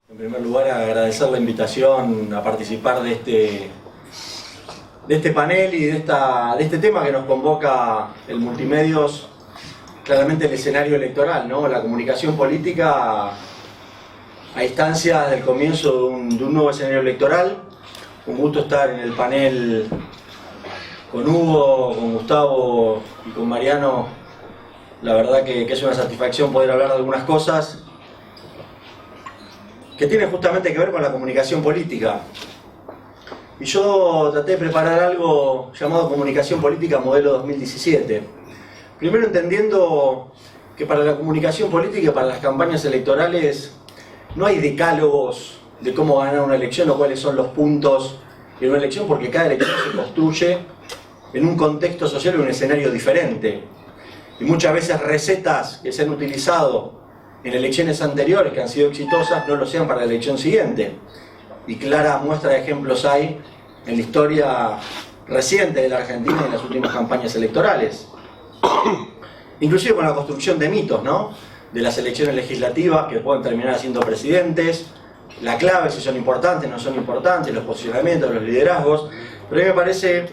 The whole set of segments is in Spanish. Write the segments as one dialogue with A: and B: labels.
A: En primer lugar, agradecer la invitación a participar de este panel y de este tema que nos convoca el Multimedios, claramente el escenario electoral, ¿no? La comunicación política a instancias del comienzo de un nuevo escenario electoral. Un gusto estar en el panel con Hugo, con Gustavo y con Mariano. La verdad que es una satisfacción poder hablar de algunas cosas que tienen justamente que ver con la comunicación política. Y yo traté de preparar algo llamado Comunicación Política Modelo 2017. Primero entendiendo que para la comunicación política y para las campañas electorales no hay decálogos de cómo ganar una elección o cuáles son los puntos en una elección, porque cada elección se construye en un contexto social y un escenario diferente. Y muchas veces recetas que se han utilizado en elecciones anteriores que han sido exitosas no lo sean para la elección siguiente. Y clara muestra de ejemplos hay en la historia reciente de la Argentina y en las últimas campañas electorales. Inclusive con la construcción de mitos, ¿no? De las elecciones legislativas que pueden terminar siendo presidentes, la clave si son importantes, no son importantes, los posicionamientos, los liderazgos. Pero a mí me parece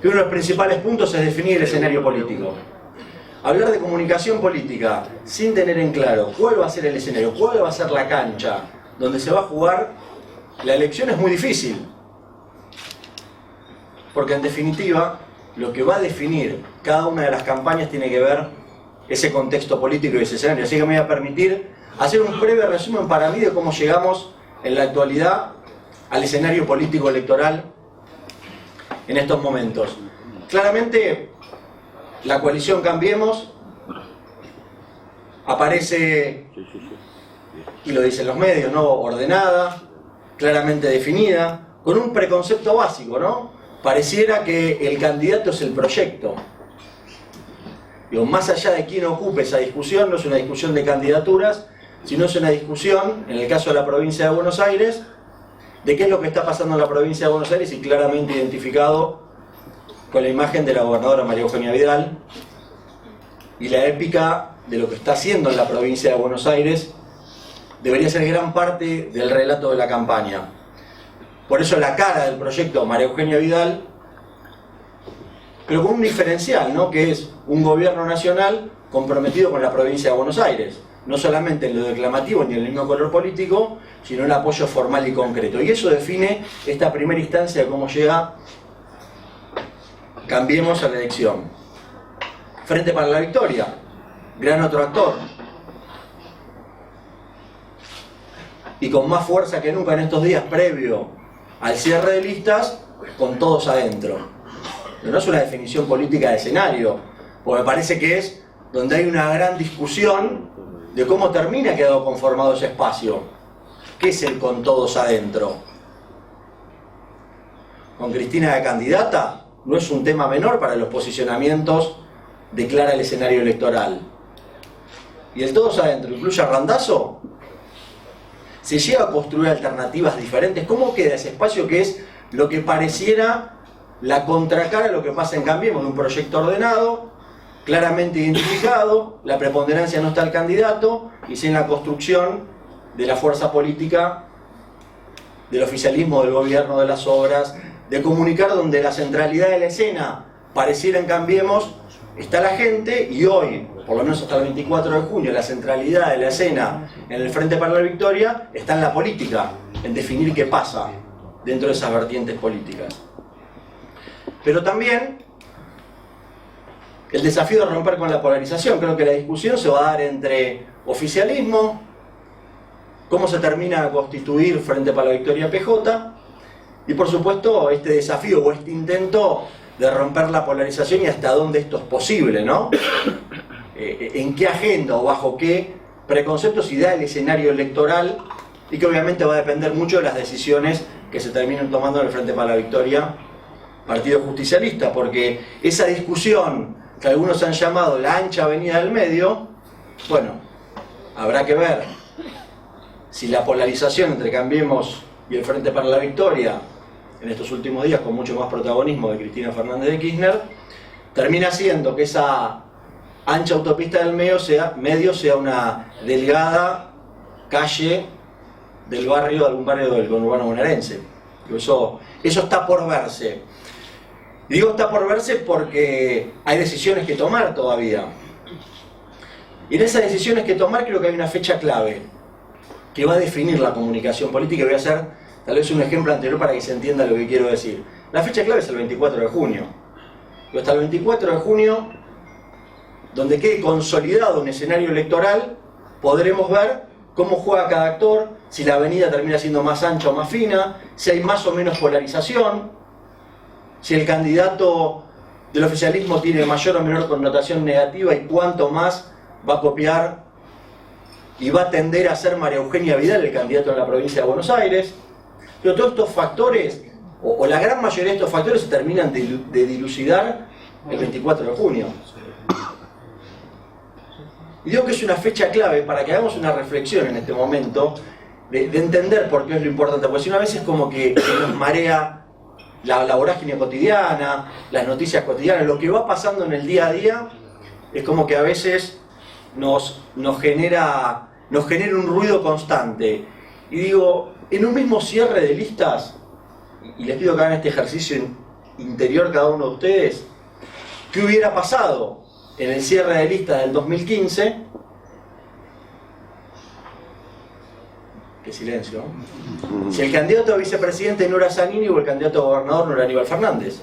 A: que uno de los principales puntos es definir el escenario político. Hablar de comunicación política sin tener en claro cuál va a ser el escenario, cuál va a ser la cancha donde se va a jugar la elección es muy difícil. Porque en definitiva, lo que va a definir cada una de las campañas tiene que ver ese contexto político y ese escenario. Así que me voy a permitir hacer un breve resumen para mí de cómo llegamos en la actualidad al escenario político electoral en estos momentos. Claramente, la coalición Cambiemos aparece, y lo dicen los medios, ¿no? Ordenada, claramente definida, con un preconcepto básico, ¿no? Pareciera que el candidato es el proyecto. Digo, más allá de quién ocupe esa discusión, no es una discusión de candidaturas, sino es una discusión, en el caso de la provincia de Buenos Aires, de qué es lo que está pasando en la provincia de Buenos Aires y claramente identificado con la imagen de la gobernadora María Eugenia Vidal y la épica de lo que está haciendo en la provincia de Buenos Aires debería ser gran parte del relato de la campaña. Por eso la cara del proyecto María Eugenia Vidal, pero con un diferencial, ¿no? Que es un gobierno nacional comprometido con la provincia de Buenos Aires, no solamente en lo declamativo ni en el mismo color político, sino en apoyo formal y concreto. Y eso define esta primera instancia de cómo llega Cambiemos a la elección. Frente para la Victoria, gran otro actor. Y con más fuerza que nunca en estos días previo al cierre de listas, con todos adentro. Pero no es una definición política de escenario, porque me parece que es donde hay una gran discusión de cómo termina quedado conformado ese espacio. ¿Qué es el con todos adentro? Con Cristina de candidata, no es un tema menor para los posicionamientos de cara al escenario electoral. Y el todos adentro incluye a Randazzo. ¿Se llega a construir alternativas diferentes? ¿Cómo queda ese espacio que es lo que pareciera la contracara a lo que pasa en Cambiemos, de un proyecto ordenado, claramente identificado, la preponderancia no está el candidato, y sin la construcción de la fuerza política, del oficialismo, del gobierno, de las obras, de comunicar donde la centralidad de la escena pareciera en Cambiemos, está la gente, y hoy, por lo menos hasta el 24 de junio, la centralidad de la escena en el Frente para la Victoria está en la política, en definir qué pasa dentro de esas vertientes políticas. Pero también el desafío de romper con la polarización. Creo que la discusión se va a dar entre oficialismo, cómo se termina de constituir Frente para la Victoria PJ, y por supuesto este desafío o este intento de romper la polarización y hasta dónde esto es posible, ¿no? En qué agenda o bajo qué preconceptos y da el escenario electoral, y que obviamente va a depender mucho de las decisiones que se terminen tomando en el Frente para la Victoria Partido Justicialista, porque esa discusión que algunos han llamado la ancha avenida del medio, bueno, habrá que ver si la polarización entre Cambiemos y el Frente para la Victoria en estos últimos días, con mucho más protagonismo de Cristina Fernández de Kirchner, termina siendo que esa ancha autopista del medio sea una delgada calle del barrio, de algún barrio del conurbano bonaerense. Eso está por verse. Y digo está por verse porque hay decisiones que tomar todavía. Y en esas decisiones que tomar creo que hay una fecha clave que va a definir la comunicación política, y voy a hacer tal vez un ejemplo anterior para que se entienda lo que quiero decir. La fecha clave es el 24 de junio. Y hasta el 24 de junio, donde quede consolidado un escenario electoral, podremos ver cómo juega cada actor, si la avenida termina siendo más ancha o más fina, si hay más o menos polarización, si el candidato del oficialismo tiene mayor o menor connotación negativa y cuánto más va a copiar y va a tender a ser María Eugenia Vidal el candidato en la provincia de Buenos Aires. Pero todos estos factores, o la gran mayoría de estos factores, se terminan de dilucidar el 24 de junio. Y digo que es una fecha clave para que hagamos una reflexión en este momento de entender por qué es lo importante, porque si una vez es como que nos marea la vorágine cotidiana, las noticias cotidianas, lo que va pasando en el día a día, es como que a veces nos genera un ruido constante. Y digo, en un mismo cierre de listas, y les pido que hagan este ejercicio interior cada uno de ustedes, ¿qué hubiera pasado en el cierre de listas del 2015? Qué silencio, ¿no? Si el candidato a vicepresidente no era Zanini o el candidato a gobernador no era Aníbal Fernández.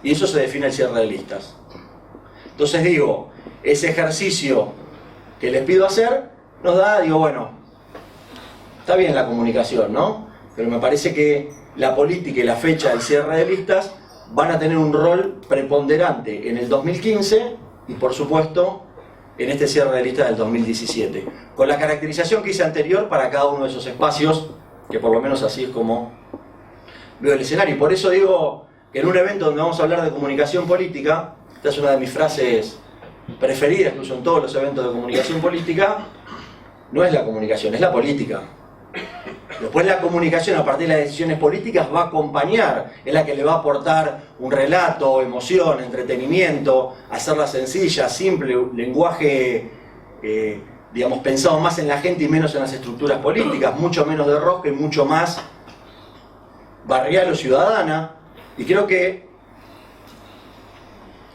A: Y eso se define el cierre de listas. Entonces digo, ese ejercicio que les pido hacer nos da, digo, bueno, está bien la comunicación, ¿no? Pero me parece que la política y la fecha del cierre de listas van a tener un rol preponderante en el 2015 y, por supuesto, en este cierre de listas del 2017. Con la caracterización que hice anterior para cada uno de esos espacios, que por lo menos así es como veo el escenario. Y por eso digo que en un evento donde vamos a hablar de comunicación política, esta es una de mis frases preferidas, incluso en todos los eventos de comunicación política, no es la comunicación, es la política. Después la comunicación a partir de las decisiones políticas va a acompañar, es la que le va a aportar un relato, emoción, entretenimiento, hacerla sencilla, simple, lenguaje, digamos, pensado más en la gente y menos en las estructuras políticas, mucho menos de rosca y mucho más barrial o ciudadana. Y creo que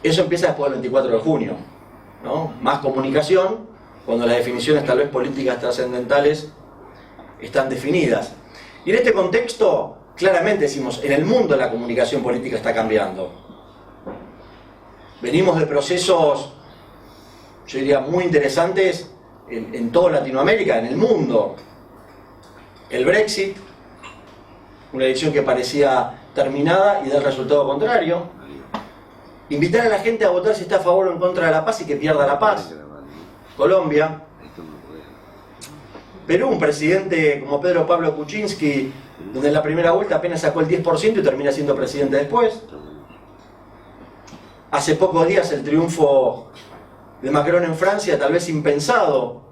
A: eso empieza después del 24 de junio, ¿no? Más comunicación, cuando las definiciones tal vez políticas trascendentales están definidas. Y en este contexto, claramente decimos, en el mundo la comunicación política está cambiando. Venimos de procesos, yo diría, muy interesantes en toda Latinoamérica, en el mundo. El Brexit, una elección que parecía terminada y del resultado contrario. Invitar a la gente a votar si está a favor o en contra de la paz y que pierda la paz. Colombia. Perú, un presidente como Pedro Pablo Kuczynski, donde en la primera vuelta apenas sacó el 10% y termina siendo presidente después. Hace pocos días el triunfo de Macron en Francia, tal vez impensado,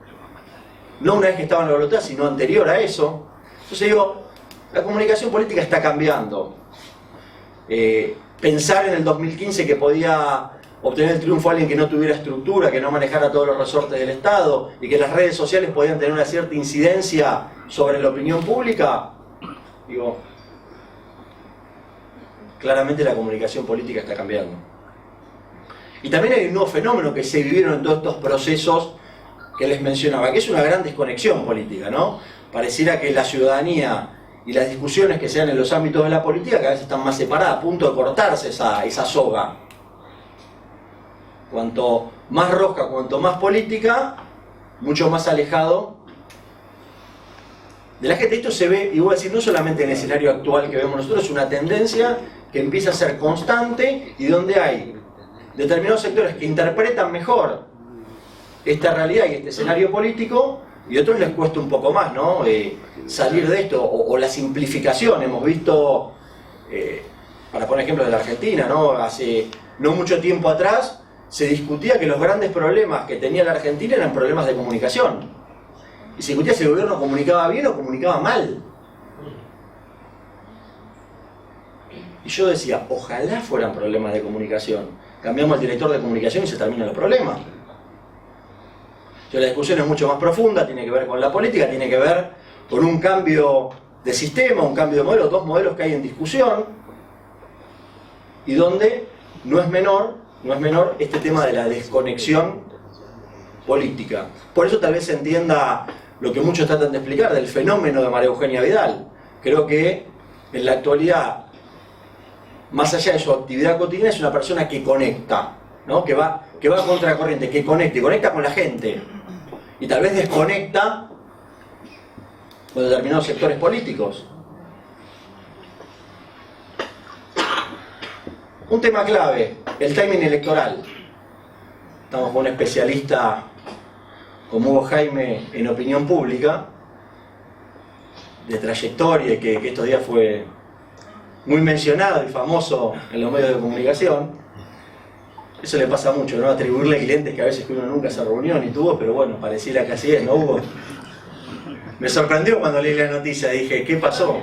A: no una vez que estaba en la voluntad, sino anterior a eso. Entonces digo, la comunicación política está cambiando. Pensar en el 2015 que podía obtener el triunfo alguien que no tuviera estructura, que no manejara todos los resortes del Estado y que las redes sociales podían tener una cierta incidencia sobre la opinión pública, digo, claramente la comunicación política está cambiando. Y también hay un nuevo fenómeno que se vivieron en todos estos procesos que les mencionaba, que es una gran desconexión política, ¿no? Pareciera que la ciudadanía y las discusiones que se dan en los ámbitos de la política cada vez están más separadas, a punto de cortarse esa soga. Cuanto más rosca, cuanto más política, mucho más alejado de la gente. Esto se ve, y voy a decir, no solamente en el escenario actual que vemos nosotros, es una tendencia que empieza a ser constante y donde hay determinados sectores que interpretan mejor esta realidad y este escenario político, y a otros les cuesta un poco más, ¿no? Salir de esto, o la simplificación. Hemos visto, para poner ejemplos de la Argentina, ¿no? Hace no mucho tiempo atrás se discutía que los grandes problemas que tenía la Argentina eran problemas de comunicación. Y se discutía si el gobierno comunicaba bien o comunicaba mal. Y yo decía, ojalá fueran problemas de comunicación. Cambiamos al director de comunicación y se terminan los problemas. La discusión es mucho más profunda, tiene que ver con la política, tiene que ver con un cambio de sistema, un cambio de modelo, dos modelos que hay en discusión, y donde no es menor este tema de la desconexión política. Por eso tal vez se entienda lo que muchos tratan de explicar del fenómeno de María Eugenia Vidal. Creo que en la actualidad, más allá de su actividad cotidiana, es una persona que conecta, ¿no? que va a contracorriente, que conecta con la gente, y tal vez desconecta con determinados sectores políticos. Un tema clave, el timing electoral. Estamos con un especialista como Hugo Jaime en opinión pública, de trayectoria, que estos días fue muy mencionado y famoso en los medios de comunicación. Eso le pasa mucho, ¿no? Atribuirle clientes que a veces uno nunca se reunió ni tuvo, pero bueno, pareciera que así es, ¿no, Hugo? Me sorprendió cuando leí la noticia, dije, ¿qué pasó?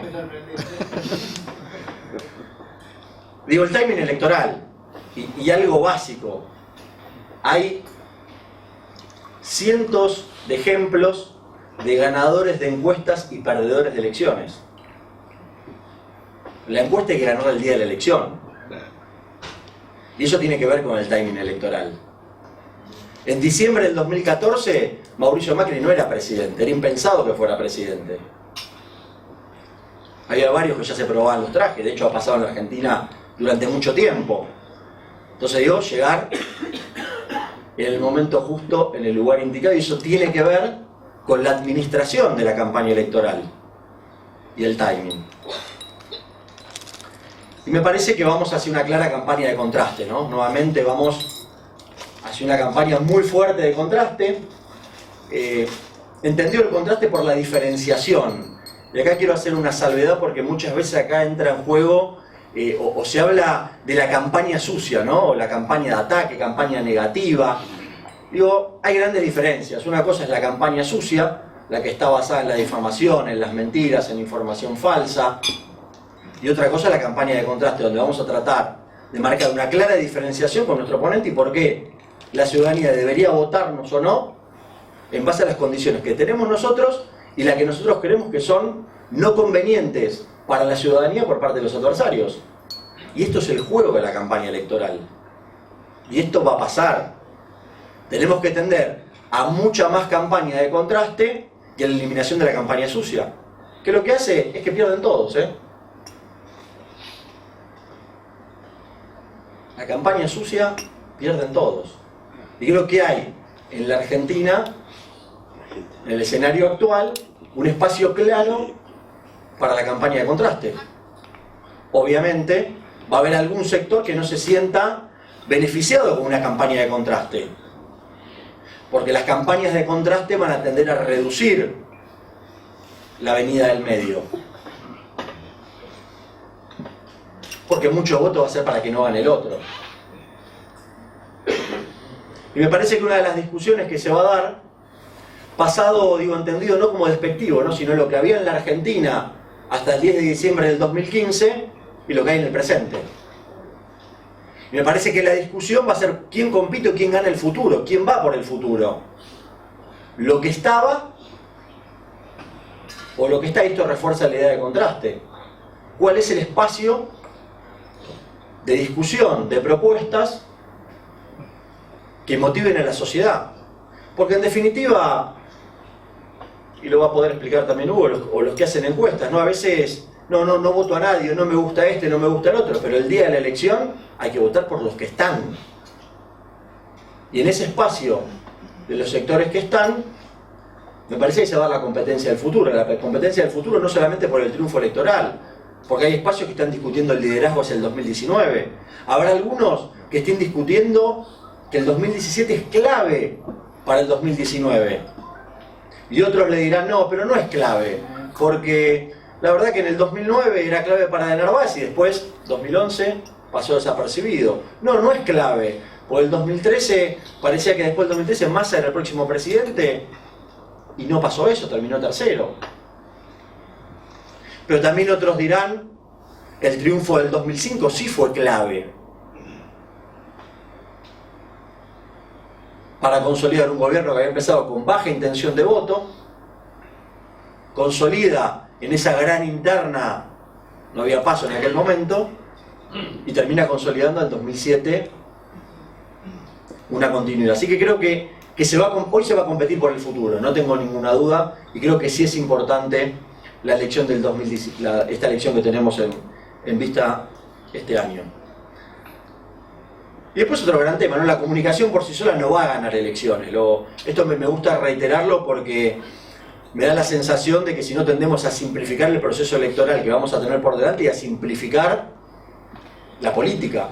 A: Digo, el timing electoral, y algo básico. Hay cientos de ejemplos de ganadores de encuestas y perdedores de elecciones. La encuesta hay que ganarla el día de la elección. Y eso tiene que ver con el timing electoral. En diciembre del 2014, Mauricio Macri no era presidente, era impensado que fuera presidente. Había varios que ya se probaban los trajes, de hecho ha pasado en la Argentina durante mucho tiempo. Entonces digo, llegar en el momento justo, en el lugar indicado, y eso tiene que ver con la administración de la campaña electoral y el timing. Y me parece que vamos hacia una clara campaña de contraste, ¿no? Nuevamente vamos hacia una campaña muy fuerte de contraste. Entendido el contraste por la diferenciación. Y acá quiero hacer una salvedad porque muchas veces acá entra en juego o se habla de la campaña sucia, ¿no? O la campaña de ataque, campaña negativa. Digo, hay grandes diferencias. Una cosa es la campaña sucia, la que está basada en la difamación, en las mentiras, en información falsa. Y otra cosa es la campaña de contraste, donde vamos a tratar de marcar una clara diferenciación con nuestro oponente y por qué la ciudadanía debería votarnos o no en base a las condiciones que tenemos nosotros y las que nosotros creemos que son no convenientes para la ciudadanía por parte de los adversarios. Y esto es el juego de la campaña electoral. Y esto va a pasar. Tenemos que tender a mucha más campaña de contraste y a la eliminación de la campaña sucia. Que lo que hace es que pierden todos, La campaña sucia pierden todos. Y creo que hay en la Argentina, en el escenario actual, un espacio claro para la campaña de contraste. Obviamente va a haber algún sector que no se sienta beneficiado con una campaña de contraste, porque las campañas de contraste van a tender a reducir la venida del medio, porque mucho voto va a ser para que no gane el otro. Y me parece que una de las discusiones que se va a dar, pasado, digo, entendido no como despectivo, ¿no? Sino lo que había en la Argentina hasta el 10 de diciembre del 2015 y lo que hay en el presente. Y me parece que la discusión va a ser quién compite o quién gana el futuro, quién va por el futuro. Lo que estaba o lo que está, esto refuerza la idea de contraste. ¿Cuál es el espacio de discusión, de propuestas que motiven a la sociedad? Porque en definitiva, y lo va a poder explicar también Hugo, o los que hacen encuestas, ¿no? A veces no voto a nadie, no me gusta este, no me gusta el otro, pero el día de la elección hay que votar por los que están. Y en ese espacio de los sectores que están, me parece que se va a dar la competencia del futuro. La competencia del futuro no solamente por el triunfo electoral, porque hay espacios que están discutiendo el liderazgo hacia el 2019. Habrá algunos que estén discutiendo que el 2017 es clave para el 2019. Y otros le dirán, no, pero no es clave, porque la verdad que en el 2009 era clave para De Narváez y después, 2011, pasó desapercibido. No es clave. Por el 2013, parecía que después del 2013 Massa era el próximo presidente, y no pasó eso, terminó tercero. Pero también otros dirán, el triunfo del 2005 sí fue clave. para consolidar un gobierno que había empezado con baja intención de voto, consolida en esa gran interna, no había paso en aquel momento, y termina consolidando en 2007 una continuidad. Así que creo que hoy se va a competir por el futuro, no tengo ninguna duda, y creo que sí es importante la elección del 2017, esta elección que tenemos en vista este año. Y después otro gran tema, ¿no? La comunicación por sí sola no va a ganar elecciones. Esto me gusta reiterarlo porque me da la sensación de que si no tendemos a simplificar el proceso electoral que vamos a tener por delante y a simplificar la política,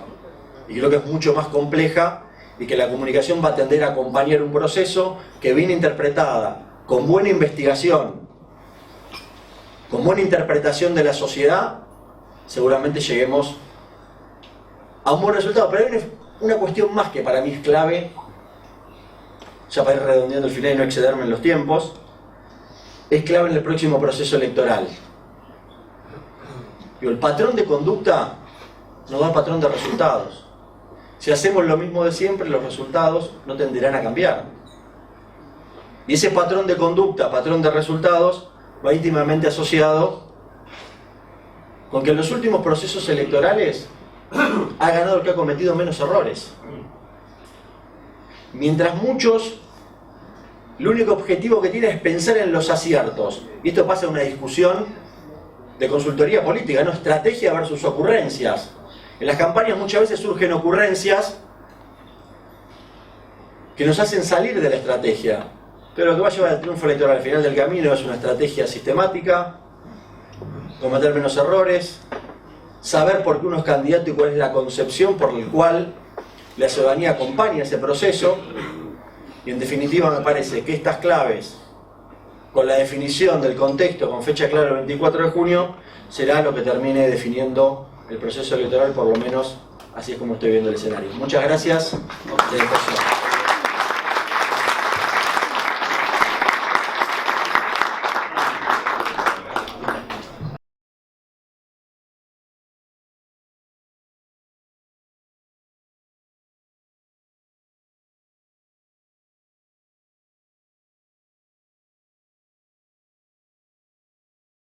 A: y creo que es mucho más compleja, y que la comunicación va a tender a acompañar un proceso que viene interpretada con buena investigación, con buena interpretación de la sociedad, seguramente lleguemos a un buen resultado. Pero hay una cuestión más que para mí es clave, ya para ir redondeando el final y no excederme en los tiempos, es clave en el próximo proceso electoral. El patrón de conducta nos da patrón de resultados. Si hacemos lo mismo de siempre, los resultados no tenderán a cambiar. Y ese patrón de conducta, patrón de resultados, va íntimamente asociado con que en los últimos procesos electorales ha ganado el que ha cometido menos errores. Mientras muchos, el único objetivo que tienen es pensar en los aciertos. Y esto pasa en una discusión de consultoría política, ¿no? Estrategia versus ocurrencias. En las campañas muchas veces surgen ocurrencias que nos hacen salir de la estrategia. Pero lo que va a llevar al triunfo electoral al final del camino es una estrategia sistemática, cometer menos errores, saber por qué uno es candidato y cuál es la concepción por la cual la ciudadanía acompaña ese proceso. Y en definitiva me parece que estas claves, con la definición del contexto con fecha clara el 24 de junio, será lo que termine definiendo el proceso electoral, por lo menos así es como estoy viendo el escenario. Muchas gracias.